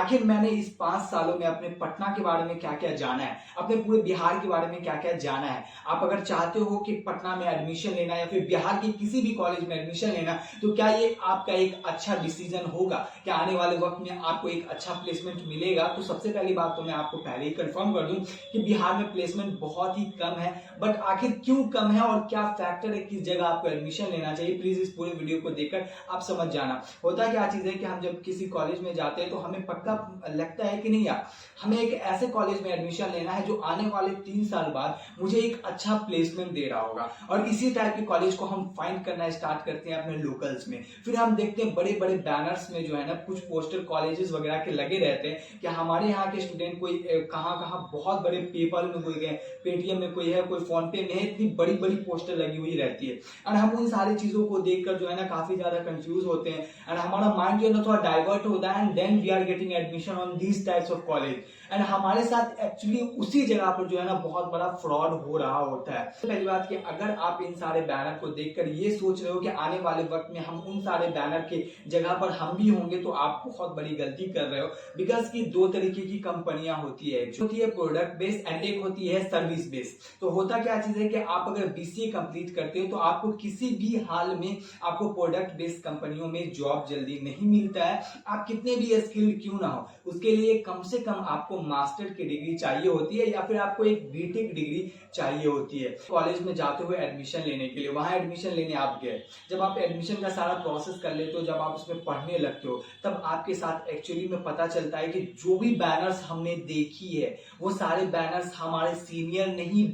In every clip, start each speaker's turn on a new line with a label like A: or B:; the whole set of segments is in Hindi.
A: आखिर मैंने इस 5 सालों में अपने पटना के बारे में क्या क्या जाना है, अपने पूरे बिहार के बारे में क्या क्या जाना है। आप अगर चाहते हो कि पटना में एडमिशन लेना या फिर बिहार के किसी भी कॉलेज में एडमिशन लेना, तो क्या ये आपका एक अच्छा डिसीजन होगा, क्या आने वाले वक्त में आपको एक अच्छा प्लेसमेंट मिलेगा। तो सबसे पहली बात तो मैं आपको पहले ही कंफर्म कर दूं कि बिहार में प्लेसमेंट बहुत ही कम है। बट आखिर क्यों कम है और क्या फैक्टर है, किस जगह आपको एडमिशन लेना चाहिए, प्लीज इस पूरे वीडियो को देखकर आप समझ जाना। होता क्या चीज है कि हम जब किसी कॉलेज में जाते हैं तो हमें पक्का लगता है कि नहीं यार, हमें एक ऐसे कॉलेज में एडमिशन लेना है जो आने वाले 3 साल बाद मुझे एक अच्छा प्लेसमेंट दे रहा होगा। और इसी टाइप के कॉलेज को हम फाइंड करना स्टार्ट करते हैं अपने लोकल्स में। फिर हम देखते हैं बड़े बड़े बैनर्स में जो है ना कुछ पोस्टर कॉलेजेस वगैरह के लगे रहते हैं कि हमारे यहाँ के स्टूडेंट कोई कहाँ कहाँ बहुत बड़े पेपल में कोई गए, पेटीएम में कोई है, कोई फोन पे में है, इतनी बड़ी बड़ी पोस्टर लगी हुई रहती है। और हम उन सारी चीजों को देखकर जो है ना काफी ज्यादा कंफ्यूज होते हैं एंड हमारा माइंड जो है ना थोड़ा डाइवर्ट होता है and then we are getting admission on these types of college. And हमारे साथ एक्चुअली उसी जगह पर जो है ना बहुत बड़ा फ्रॉड हो रहा होता है। पहली बात कि अगर आप इन सारे बैनर को देखकर ये सोच रहे हो कि आने वाले वक्त में हम उन सारे बैनर के जगह पर हम भी होंगे, तो आप बहुत बड़ी गलती कर रहे हो। बिकॉज की दो तरीके की कंपनियां होती है, एक होती है प्रोडक्ट बेस्ड एंड एक होती है सर्विस बेस्ड। तो होता क्या चीज है कि आप अगर बीसीए कंप्लीट करते हो तो आपको किसी भी हाल में आपको प्रोडक्ट बेस्ड कंपनियों में जॉब जल्दी नहीं मिलता है। आप कितने भी स्किल्ड क्यों ना हो, उसके लिए कम से कम आपको मास्टर की डिग्री चाहिए होती है या फिर आपको एक बीटेक डिग्री चाहिए होती है। कॉलेज में जाते हुए एडमिशन लेने के लिए, वहां एडमिशन लेने आप गए, जब आप एडमिशन का सारा प्रोसेस कर लेते हो, जब आप उसमें पढ़ने लगते हो, तब आपके साथ एक्चुअली में पता चलता है कि जो भी बैनर्स हमने देखी है वो सारे बैनर्स हमारे सीनियर नहीं,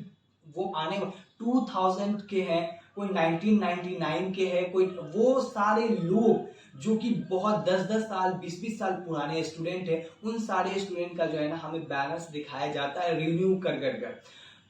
A: वो आने 2000 के हैं, कोई 1999 के हैं, कोई वो सारे लोग जो कि बहुत 10-10 साल 20-20 साल पुराने स्टूडेंट है, उन सारे स्टूडेंट का जो है ना हमें बैनर्स दिखाया जाता है रिन्यू कर कर।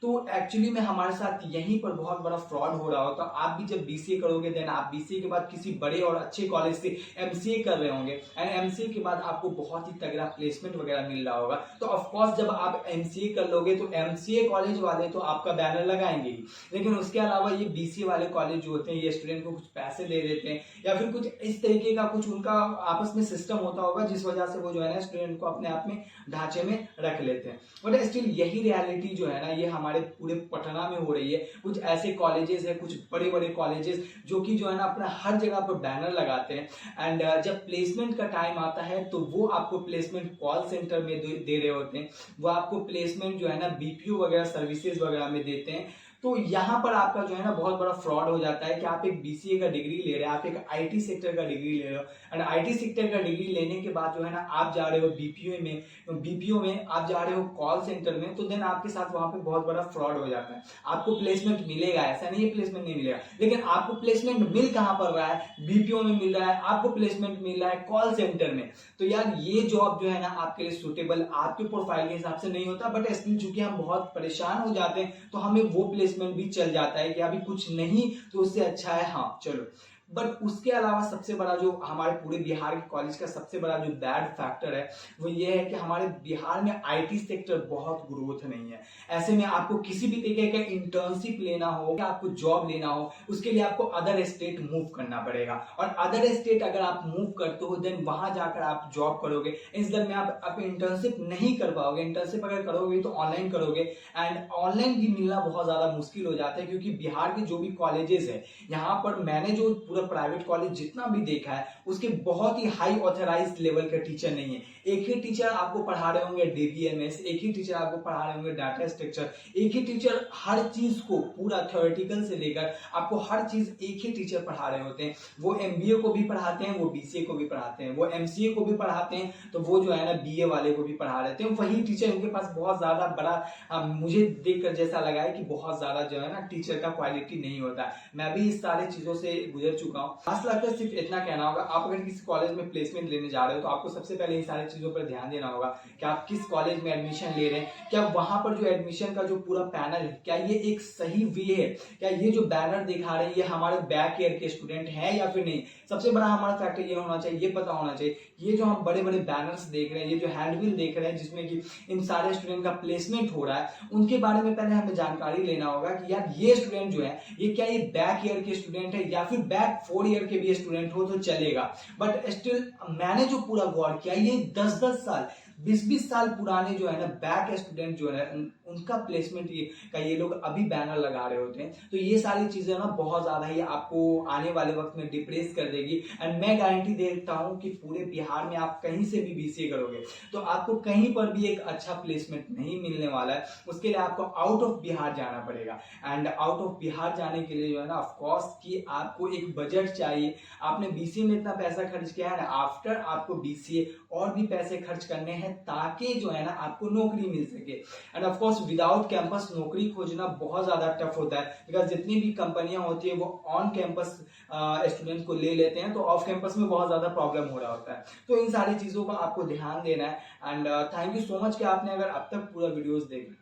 A: तो एक्चुअली में हमारे साथ यहीं पर बहुत बड़ा फ्रॉड हो रहा होता। आप भी जब बीसीए करोगे देन आप बीसीए के बाद किसी बड़े और अच्छे कॉलेज से एमसीए कर रहे होंगे एंड एमसीए के बाद आपको बहुत ही तगड़ा प्लेसमेंट वगैरह मिल रहा होगा। तो ऑफकोर्स जब आप एमसीए कर लोगे तो एमसीए कॉलेज वाले तो आपका बैनर लगाएंगे ही, लेकिन उसके अलावा ये बीसीए वाले कॉलेज जो होते हैं ये स्टूडेंट को कुछ पैसे दे देते हैं या फिर कुछ इस तरीके का कुछ उनका आपस में सिस्टम होता होगा जिस वजह से वो जो है ना स्टूडेंट को अपने आप में ढांचे में रख लेते हैं। बट स्टिल यही रियलिटी जो है ना ये हमारे पूरे पटना में हो रही है। कुछ ऐसे कॉलेजेस है, कुछ बड़े बड़े कॉलेजेस जो कि जो है ना अपना हर जगह पर बैनर लगाते हैं एंड जब प्लेसमेंट का टाइम आता है तो वो आपको प्लेसमेंट कॉल सेंटर में दे रहे होते हैं, वो आपको प्लेसमेंट जो है ना बीपीओ वगैरह सर्विसेज वगैरह में देते हैं। तो यहां पर आपका जो है ना बहुत बड़ा फ्रॉड हो जाता है कि आप एक बीसीए का डिग्री ले रहे हैं, आप एक आईटी सेक्टर का डिग्री ले रहे हो एंड आईटी सेक्टर का डिग्री लेने के बाद जो है ना आप जा रहे हो बीपीओ में आप जा रहे हो कॉल सेंटर में, तो देन आपके साथ वहां पे बहुत बड़ा फ्रॉड हो जाता है। आपको प्लेसमेंट मिलेगा, ऐसा नहीं है प्लेसमेंट नहीं मिलेगा, लेकिन आपको प्लेसमेंट मिल कहां पर रहा है, बीपीओ में मिल रहा है, आपको प्लेसमेंट मिल रहा है कॉल सेंटर में। तो यार ये जॉब जो है ना आपके लिए सुटेबल आपके प्रोफाइल के हिसाब से नहीं होता। बट स्टिल चूंकि हम बहुत परेशान हो जाते हैं तो हमें वो प्लेसमेंट भी चल जाता है कि अभी कुछ नहीं तो उससे अच्छा है, हाँ चलो। बट उसके अलावा सबसे बड़ा जो हमारे पूरे बिहार के कॉलेज का सबसे बड़ा जो बैड फैक्टर है वो ये है कि हमारे बिहार में आईटी सेक्टर बहुत ग्रोथ नहीं है। ऐसे में आपको किसी भी तरीके का इंटर्नशिप लेना हो, आपको जॉब लेना हो, उसके लिए आपको अदर स्टेट मूव करना पड़ेगा और अदर स्टेट अगर आप मूव करते हो देन वहां जाकर आप जॉब करोगे। इस दर में आप इंटर्नशिप नहीं कर पाओगे। इंटर्नशिप अगर करोगे तो ऑनलाइन करोगे एंड ऑनलाइन भी मिलना बहुत ज्यादा मुश्किल हो जाता है, क्योंकि बिहार के जो भी कॉलेजेस है यहाँ पर मैंने जो प्राइवेट कॉलेज जितना भी देखा है उसके बहुत ही हाई ऑथराइज्ड लेवल के टीचर नहीं है। एक ही टीचर आपको पढ़ा रहे होंगे डीबीएमएस, एक ही टीचर आपको पढ़ा रहे होंगे डाटा स्ट्रक्चर, एक ही टीचर हर चीज को पूरा थ्योरेटिकल से लेकर आपको हर चीज एक ही टीचर पढ़ा रहे होते हैं। वो एमबीए को भी पढ़ाते हैं, वो बीसीए को भी पढ़ाते हैं, वो एमसीए को भी पढ़ाते हैं, तो वो जो है ना बीए वाले को भी पढ़ा रहे हैं। वही टीचर उनके पास बहुत ज्यादा बड़ा मुझे देखकर जैसा लगा है कि बहुत ज्यादा जो है ना टीचर का क्वालिटी नहीं होता। मैं भी इस सारी चीजों से गुजर चुका हूँ। खास लगता है सिर्फ इतना कहना होगा, आप अगर किसी कॉलेज में प्लेसमेंट लेने जा रहे हो तो आपको सबसे पहले इन सारी चीजों पर ध्यान देना होगा कि आप किस कॉलेज में एडमिशन ले रहे हैं, क्या वहां पर जो एडमिशन का जो पूरा पैनल है क्या ये एक सही वे है, क्या ये जो बैनर दिखा रहे हैं ये हमारे बैक ईयर के स्टूडेंट हैं या फिर नहीं। सबसे बड़ा हमारा फैक्टर ये होना चाहिए, ये पता होना चाहिए ये जो हम बड़े बड़े बैनर्स देख रहे हैं, ये जो हैंडबिल देख रहे हैं जिसमें कि इन सारे स्टूडेंट का प्लेसमेंट हो रहा है, उनके बारे में पहले हमें जानकारी लेना होगा कि यार ये स्टूडेंट जो है ये क्या ये बैक ईयर के स्टूडेंट है या फिर बैक 4 ईयर के भी स्टूडेंट हो तो चलेगा। बट स्टिल मैंने जो पूरा गौर किया, ये 10-10 साल 20-20 साल पुराने जो है ना बैक स्टूडेंट जो है उनका प्लेसमेंट ये लोग अभी बैनर लगा रहे होते हैं। तो ये सारी चीजें ना बहुत ज्यादा ही आपको आने वाले वक्त में डिप्रेस कर देगी। एंड मैं गारंटी देता हूं कि पूरे बिहार में आप कहीं से भी बीसीए करोगे तो आपको कहीं पर भी एक अच्छा प्लेसमेंट नहीं मिलने वाला है। उसके लिए आपको आउट ऑफ बिहार जाना पड़ेगा। एंड आउट ऑफ बिहार जाने के लिए जो है ना ऑफकोर्स कि आपको एक बजट चाहिए। आपने बीसीए में इतना पैसा खर्च किया है ना, आफ्टर आपको बीसीए और भी पैसे खर्च करने हैं ताकि जो है ना आपको नौकरी मिल सके। End of course without campus नौकरी खोजना बहुत ज्यादा टफ होता है, बिकॉज जितनी भी कंपनियां होती है वो ऑन कैंपस स्टूडेंट को ले लेते हैं, तो ऑफ कैंपस में बहुत ज्यादा प्रॉब्लम हो रहा होता है। तो इन सारी चीजों का आपको ध्यान देना है। And thank you so much कि आपने अगर अब तक पूरा वीडियोस देखा।